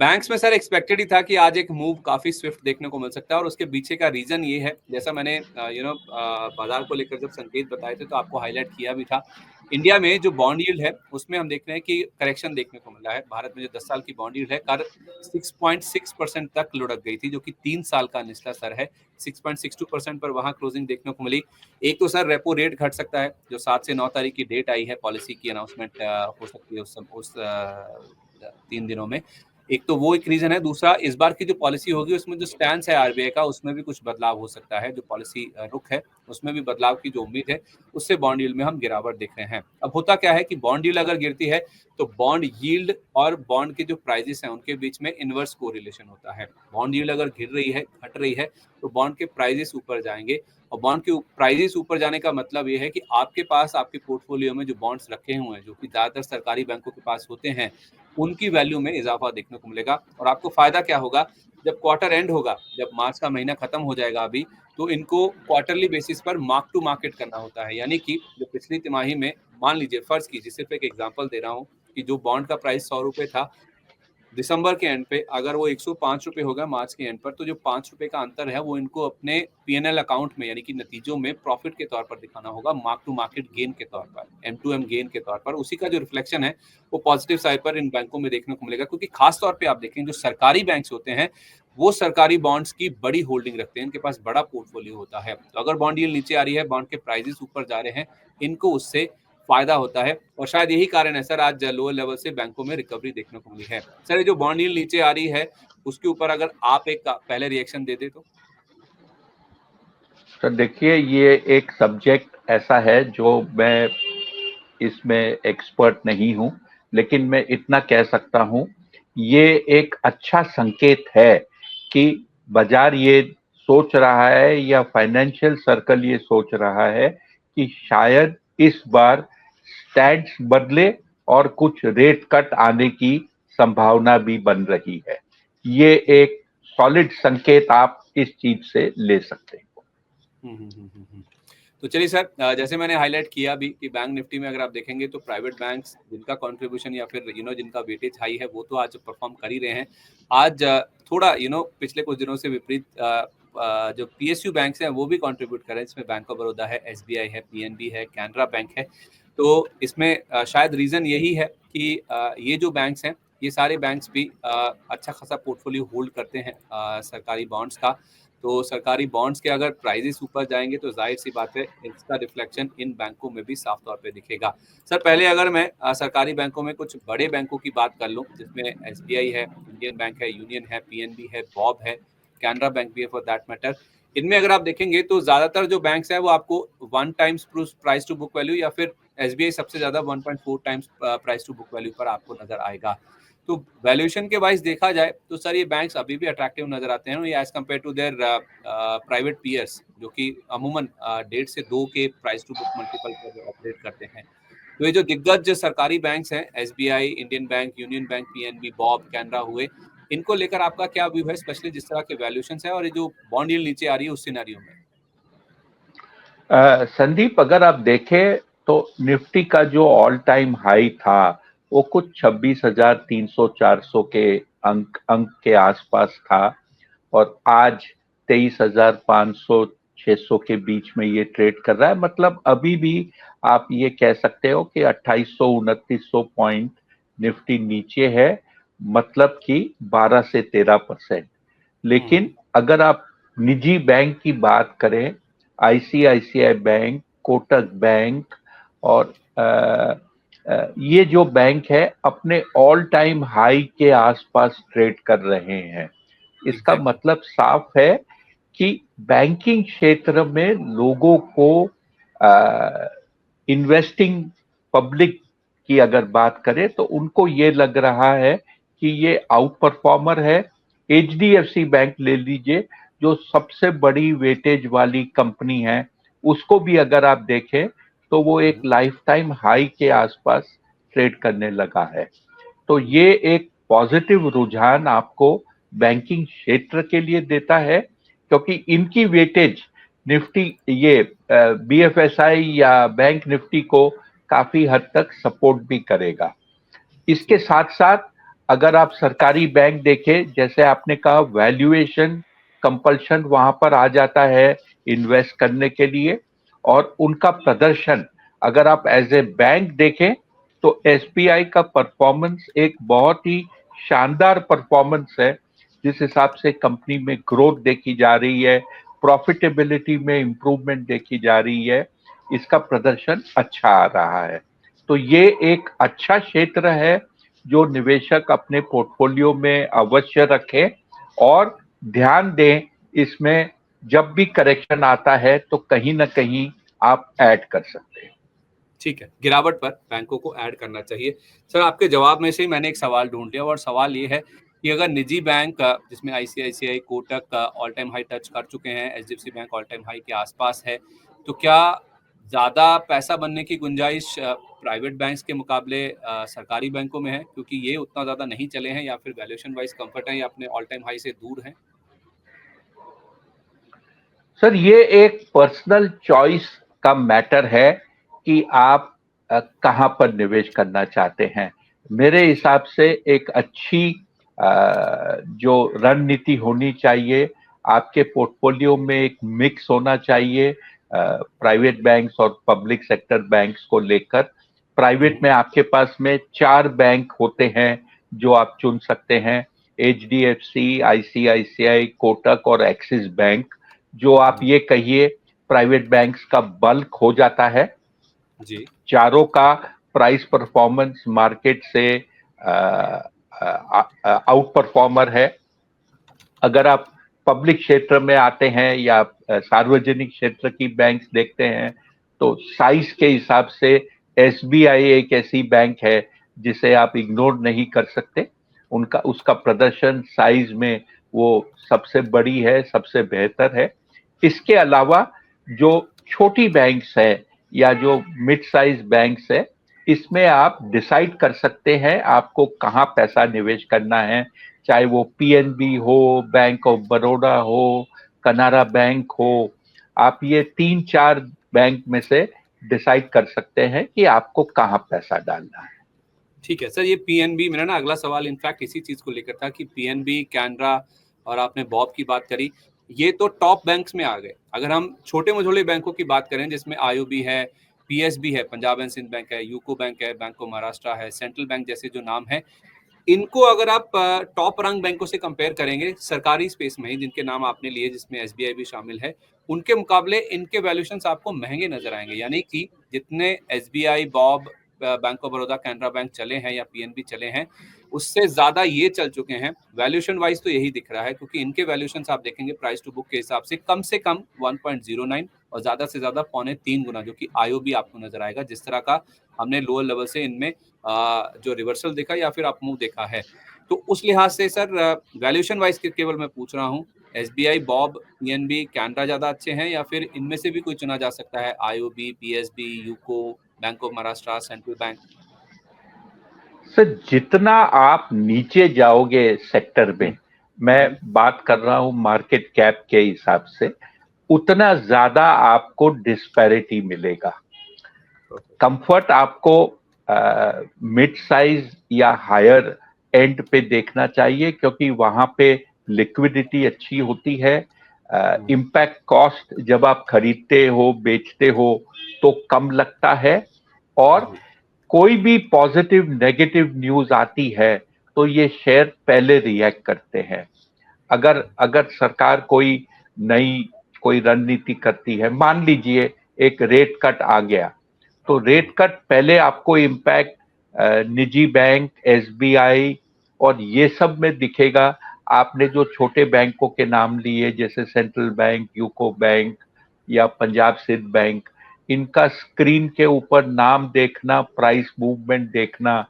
Banks में sir expected ही था कि आज एक मूव काफी स्विफ्ट देखने को मिल सकता है, और उसके पीछे का रीजन ये है, जैसा मैंने बाजार को लेकर जब संकेत बताए थे तो आपको हाईलाइट किया भी था। इंडिया में जो बॉन्ड यील्ड है उसमें हम देख रहे हैं कि करेक्शन देखने को मिला है। भारत में जो 10 साल की बॉन्ड यील्ड है कर 6.6% तक लुढ़क गई थी, जो कि 3 साल का निचला स्तर है। 6.62% पर वहां क्लोजिंग देखने को मिली। एक तो सर रेपो रेट घट सकता है, जो 7 से 9 तारीख की डेट आई है, पॉलिसी की अनाउंसमेंट हो सकती है उस 3 दिनों में। एक तो वो एक रीजन है। दूसरा, इस बार की जो पॉलिसी होगी उसमें जो स्टैंस है आरबीआई का, उसमें भी कुछ बदलाव हो सकता है। जो पॉलिसी रुख है उसमें भी बदलाव की जो उम्मीद है, उससे बॉन्ड यील्ड में हम गिरावट देख रहे हैं। अब होता क्या है कि बॉन्ड यील्ड अगर गिरती है तो बॉन्ड यील्ड और बॉन्ड के जो प्राइजेस हैं उनके बीच में इनवर्स कोरिलेशन होता है। बॉन्ड यील्ड अगर गिर रही है, घट रही है, तो बॉन्ड के प्राइजेस ऊपर जाएंगे, और बॉन्ड के प्राइजेस ऊपर जाने का मतलब ये है कि आपके पास आपके पोर्टफोलियो में जो बॉन्ड्स रखे हुए हैं, जो कि ज्यादातर सरकारी बैंकों के पास होते हैं, उनकी वैल्यू में इजाफा देखने को मिलेगा। और आपको फायदा क्या होगा, जब क्वार्टर एंड होगा, जब मार्च का महीना खत्म हो जाएगा अभी, तो इनको क्वार्टरली बेसिस पर मार्क टू मार्केट करना होता है। यानी कि जो पिछली तिमाही में, मान लीजिए, फर्ज कीजिए, सिर्फ एक एग्जांपल दे रहा हूँ, कि जो बॉन्ड का प्राइस 100 रुपए था दिसंबर के एंड पे, अगर वो 105 रुपए होगा मार्च के एंड पर, तो जो 5 रुपए का अंतर है वो इनको अपने पीएनएल अकाउंट में, यानी कि नतीजों में प्रॉफिट के तौर पर दिखाना होगा, मार्क टू मार्केट गेन के तौर पर, M2M गेन के तौर पर। उसी का जो रिफ्लेक्शन है वो पॉजिटिव साइड पर इन बैंकों में देखने को मिलेगा, क्योंकि खास तौर पे आप देखें, जो सरकारी बैंक्स होते हैं वो सरकारी बॉन्ड्स की बड़ी होल्डिंग रखते हैं, इनके पास बड़ा पोर्टफोलियो होता है। तो अगर बॉन्ड यील्ड नीचे आ रही है, बॉन्ड के प्राइजेस ऊपर जा रहे हैं, इनको उससे फायदा होता है। और शायद यही कारण है सर, आज लोअर लेवल से बैंकों में रिकवरी देखने को मिली है। सर, ये जो बॉन्ड यील्ड नीचे आ रही है, उसके ऊपर अगर आप एक पहले रिएक्शन दे दे तो। देखिए, ये एक सब्जेक्ट ऐसा है जो मैं इसमें एक्सपर्ट नहीं हूं, लेकिन मैं इतना कह सकता हूं, ये एक अच्छा संकेत है कि बाजार ये सोच रहा है या फाइनेंशियल सर्कल ये सोच रहा है कि शायद इस बार स्टैंड्स बदले और कुछ रेट कट आने की संभावना भी बन रही है। ये एक सॉलिड संकेत आप इस चीज से ले सकते हैं। तो चलिए सर, जैसे मैंने हाईलाइट किया भी कि बैंक निफ्टी में अगर आप देखेंगे तो प्राइवेट बैंक्स जिनका कंट्रीब्यूशन या फिर जिनका वेटेज हाई है, वो तो आज परफॉर्म कर ही रहे हैं। आज थोड़ा पिछले कुछ दिनों से विपरीत जो पीएसयू बैंक्स हैं वो भी कंट्रीब्यूट कर रहे हैं। इसमें बैंक ऑफ बड़ौदा है, एसबीआई है, पीएनबी है, कैनरा बैंक है। तो इसमें शायद रीजन यही है कि ये जो बैंक्स हैं, ये सारे बैंक्स भी अच्छा खासा पोर्टफोलियो होल्ड करते हैं सरकारी बॉन्ड्स का। तो सरकारी बॉन्ड्स के अगर प्राइजेस ऊपर जाएंगे तो जाहिर सी बात है इसका रिफ्लेक्शन इन बैंकों में भी साफ तौर पे दिखेगा। सर, पहले अगर मैं सरकारी बैंकों में कुछ बड़े बैंकों की बात कर लूं, जिसमें एसबीआई है, इंडियन बैंक है, यूनियन है, पीएनबी है, बॉब है, कैनरा बैंक भी है फॉर दैट मैटर। इनमें अगर आप देखेंगे तो ज्यादातर जो बैंक्स हैं वो आपको 1 times price to book value, या फिर एसबीआई सबसे ज्यादा 1.4 times price to book value पर आपको नजर आएगा। तो वैल्यूएशन के वाइज देखा जाए तो सर ये बैंक्स अभी भी अट्रैक्टिव नजर आते हैं, as compared to their private peers, जो कि अमूमन 1.5 से 2 के प्राइस टू बुक मल्टीपल पर ऑपरेट करते हैं। तो ये जो दिग्गज सरकारी बैंक्स हैं, SBI, Indian bank, union bank, PNB, BOB, Canara हुए, इनको लेकर आपका क्या व्यू है, स्पेशली जिस तरह के वैल्यूएशन है और ये जो बॉन्ड यील्ड नीचे आ रही है उस सिनेरियो में? संदीप, अगर आप देखें तो निफ्टी का जो ऑल टाइम हाई था वो कुछ 26,300-400 के अंक के आसपास था, और आज 23,500-600 के बीच में ये ट्रेड कर रहा है। मतलब अभी भी आप ये कह सकते हो कि 2800-2900 पॉइंट निफ्टी नीचे है, मतलब कि 12 से 13%। लेकिन अगर आप निजी बैंक की बात करें, आईसीआईसीआई बैंक, कोटक बैंक और ये जो बैंक है अपने ऑल टाइम हाई के आसपास ट्रेड कर रहे हैं। इसका मतलब साफ है कि बैंकिंग क्षेत्र में लोगों को इन्वेस्टिंग पब्लिक की अगर बात करें तो उनको ये लग रहा है कि ये आउट परफॉर्मर है। एचडीएफसी बैंक ले लीजिए, जो सबसे बड़ी वेटेज वाली कंपनी है, उसको भी अगर आप देखें तो वो एक लाइफ टाइम हाई के आसपास ट्रेड करने लगा है। तो ये एक पॉजिटिव रुझान आपको बैंकिंग क्षेत्र के लिए देता है, क्योंकि इनकी वेटेज निफ्टी, ये बीएफएसआई या बैंक निफ्टी को काफी हद तक सपोर्ट भी करेगा। इसके साथ साथ अगर आप सरकारी बैंक देखें, जैसे आपने कहा, वैल्यूएशन कंपल्शन वहां पर आ जाता है इन्वेस्ट करने के लिए, और उनका प्रदर्शन अगर आप एज ए बैंक देखें तो एसबीआई का परफॉर्मेंस एक बहुत ही शानदार परफॉर्मेंस है। जिस हिसाब से कंपनी में ग्रोथ देखी जा रही है, प्रॉफिटेबिलिटी में इंप्रूवमेंट देखी जा रही है, इसका प्रदर्शन अच्छा आ रहा है। तो ये एक अच्छा क्षेत्र है जो निवेशक अपने पोर्टफोलियो में अवश्य रखें और ध्यान दें इसमें। जब भी करेक्शन आता है तो कहीं ना कहीं आप ऐड कर सकते हैं। ठीक है, गिरावट पर बैंकों को ऐड करना चाहिए। सर, आपके जवाब में से ही मैंने एक सवाल ढूंढ लिया, और सवाल ये है कि अगर निजी बैंक जिसमें ICICI, Kotak all time high touch कर चुके हैं, HDFC bank all time high के आसपास है, तो क्या ज़्यादा पैसा बनने की गुंजाइश प्राइवेट बैंक्स के मुकाबले सरकारी बैंकों में है, क्योंकि ये उतना ज़्यादा नहीं चले हैं, या फिर वैल्यूएशन वाइज कंफर्ट है, या अपने ऑल टाइम हाई से दूर हैं? सर, ये एक पर्सनल चॉइस का मैटर है कि आप कहां पर निवेश करना चाहते हैं। मेरे ठीक है। हिसाब से एक अच्छी जो रणनीति होनी चाहिए, आपके पोर्टफोलियो में एक मिक्स होना चाहिए प्राइवेट बैंक्स और पब्लिक सेक्टर बैंक्स को लेकर। प्राइवेट में आपके पास में 4 बैंक होते हैं जो आप चुन सकते हैं, एचडीएफसी, आईसीआईसीआई, कोटक और एक्सिस बैंक। जो आप ये कहिए प्राइवेट बैंक्स का बल्क हो जाता है। जी। चारों का प्राइस परफॉर्मेंस मार्केट से आउट परफॉर्मर है। अगर आप पब्लिक क्षेत्र में आते हैं या सार्वजनिक क्षेत्र की बैंक्स देखते हैं तो साइज के हिसाब से एसबीआई एक ऐसी बैंक है जिसे आप इग्नोर नहीं कर सकते। उनका उसका प्रदर्शन साइज में वो सबसे बड़ी है, सबसे बेहतर है। इसके अलावा जो छोटी बैंक्स है या जो मिड साइज बैंक्स है, इसमें आप डिसाइड कर सकते हैं आपको कहाँ पैसा निवेश करना है। चाहे वो पीएनबी हो, बैंक ऑफ बड़ौदा हो, कनारा बैंक हो, आप ये 3-4 बैंक में से डिसाइड कर सकते हैं कि आपको कहाँ पैसा डालना है। ठीक है सर, ये पीएनबी, मेरा ना अगला सवाल इनफैक्ट इसी चीज को लेकर था कि पीएनबी, कैनरा और आपने बॉब की बात करी, ये तो टॉप बैंक्स में आ गए। अगर हम छोटे मझोले बैंकों की बात करें, जिसमें आईओबी है, पीएसबी है, पंजाब एंड सिंध बैंक है, यूको बैंक है, बैंक ऑफ महाराष्ट्र है, सेंट्रल बैंक जैसे जो नाम है, इनको अगर आप टॉप रैंक बैंकों से कंपेयर करेंगे सरकारी स्पेस में ही, जिनके नाम आपने लिए जिसमें एसबीआई भी शामिल है, उनके मुकाबले इनके वैल्यूएशंस आपको महंगे नजर आएंगे। यानी कि जितने SBI, Bob, bank of Baroda, Canara bank चले हैं या पीएनबी चले हैं, उससे ज्यादा ये चल चुके हैं। वैल्यूएशन वाइज तो यही दिख रहा है, क्योंकि इनके वैल्यूएशंस आप देखेंगे प्राइस टू बुक के हिसाब से कम 1.09 और ज्यादा से ज्यादा 2.25 गुना, जो कि आईओबी आपको नजर आएगा। जिस तरह का हमने लोअर लेवल से इनमें जो रिवर्सल देखा या फिर अपमूव देखा है, तो उस लिहाज से सर वैल्यूएशन वाइज केवल मैं पूछ रहा हूँ, एसबीआई, बॉब, पीएनबी, कैनरा ज्यादा अच्छे हैं, या फिर इनमें से भी कोई चुना जा सकता है, IOB, PSB, UCO, bank of Maharashtra, central bank? Sir, जितना आप नीचे जाओगे सेक्टर में, मैं बात कर रहा हूं मार्केट कैप के हिसाब से, उतना ज्यादा आपको डिस्पैरिटी मिलेगा। कंफर्ट आपको मिड साइज या हायर एंड पे देखना चाहिए, क्योंकि वहां पे लिक्विडिटी अच्छी होती है। इम्पैक्ट कॉस्ट जब आप खरीदते हो, बेचते हो, तो कम लगता है। और कोई भी पॉजिटिव नेगेटिव न्यूज आती है तो ये शेयर पहले रिएक्ट करते हैं। अगर अगर सरकार कोई रणनीति करती है, मान लीजिए एक रेट कट आ गया, तो रेट कट पहले आपको इम्पैक्ट निजी बैंक, एसबीआई और ये सब में दिखेगा। आपने जो छोटे बैंकों के नाम लिए जैसे सेंट्रल बैंक, यूको बैंक या पंजाब सिंध बैंक, इनका स्क्रीन के ऊपर नाम देखना, प्राइस मूवमेंट देखना,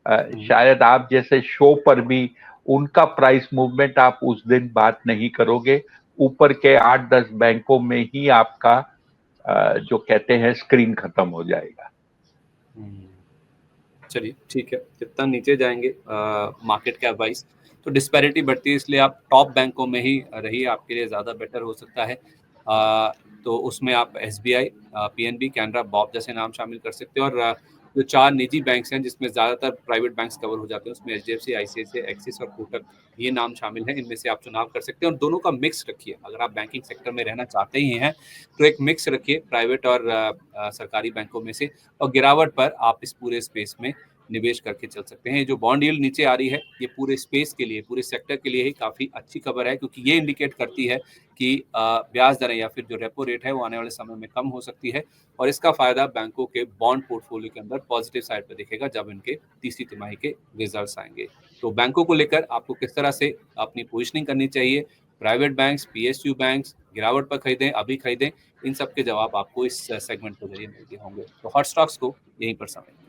शायद आप जैसे शो पर भी उनका प्राइस मूवमेंट आप उस दिन बात नहीं करोगे। ऊपर के 8-10 बैंकों में ही आपका जो कहते हैं स्क्रीन खत्म हो जाएगा। चलिए ठीक है, जितना नीचे जाएंगे मार्केट कैप वाइज तो डिस्पैरिटी बढ़ती है, इसलिए आप टॉप बैंकों में ही रहिए, आपके लिए ज़्यादा बेटर हो सकता है। तो उसमें आप एसबीआई, पीएनबी, कैनरा, बॉब जैसे नाम शामिल कर सकते हो। और जो 4 निजी बैंक्स हैं जिसमें ज़्यादातर प्राइवेट बैंक्स कवर हो जाते हैं, उसमें एचडीएफसी, आईसीआईसीआई, एक्सिस और कोटक ये नाम शामिल हैं। इनमें से आप चुनाव कर सकते हैं और दोनों का मिक्स रखिए। अगर आप बैंकिंग सेक्टर में रहना चाहते ही हैं, तो एक मिक्स रखिए प्राइवेट और सरकारी बैंकों में से, और गिरावट पर आप इस पूरे स्पेस में निवेश करके चल सकते हैं। जो बॉन्ड यील्ड नीचे आ रही है, ये पूरे स्पेस के लिए, पूरे सेक्टर के लिए ही काफ़ी अच्छी खबर है, क्योंकि ये इंडिकेट करती है कि ब्याज दरें या फिर जो रेपो रेट है वो आने वाले समय में कम हो सकती है, और इसका फायदा बैंकों के बॉन्ड पोर्टफोलियो के अंदर पॉजिटिव साइड पे दिखेगा जब इनके तीसरी तिमाही के रिजल्ट्स आएंगे। तो बैंकों को लेकर आपको किस तरह से अपनी पोजिशनिंग करनी चाहिए, प्राइवेट बैंक्स, पीएसयू बैंक्स गिरावट पर खरीदें, अभी खरीदें, इन सब के जवाब आपको इस सेगमेंट के जरिए मिलते होंगे। तो हॉट स्टॉक्स को यहीं पर समझते हैं।